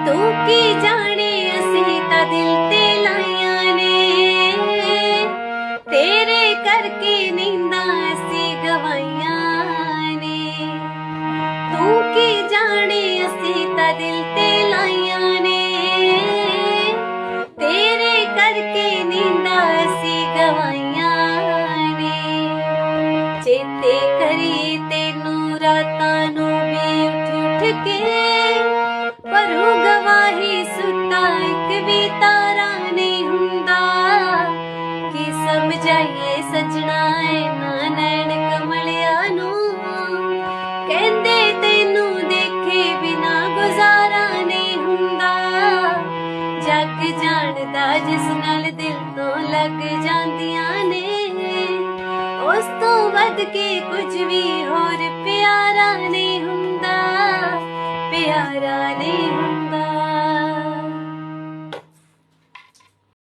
तू की जाने असीं तां दिल ते लाइयां ने, तेरे करके नींदां असीं गवाइयां ने। तू की जाने असीं तां दिल ते लाइयां ने, तेरे करके नींदां असीं गवाइयां ने। चेते करी तेनू रातां नू भी उठ उठ के, परूं गवाही सुट्टा एक भी तारा नहीं हुंदा। की समझाइए सजना इन्हां नैण कमलिया नू, कहंदे तैनू देखे बिना गुजारा नहीं हुंदा। जग जाणदा जिस नाल दिल तो लग जांदियां ने, उस तो वध के कुछ भी होर प्यारा नहीं हुंदा, प्यारा नहीं हुंदा।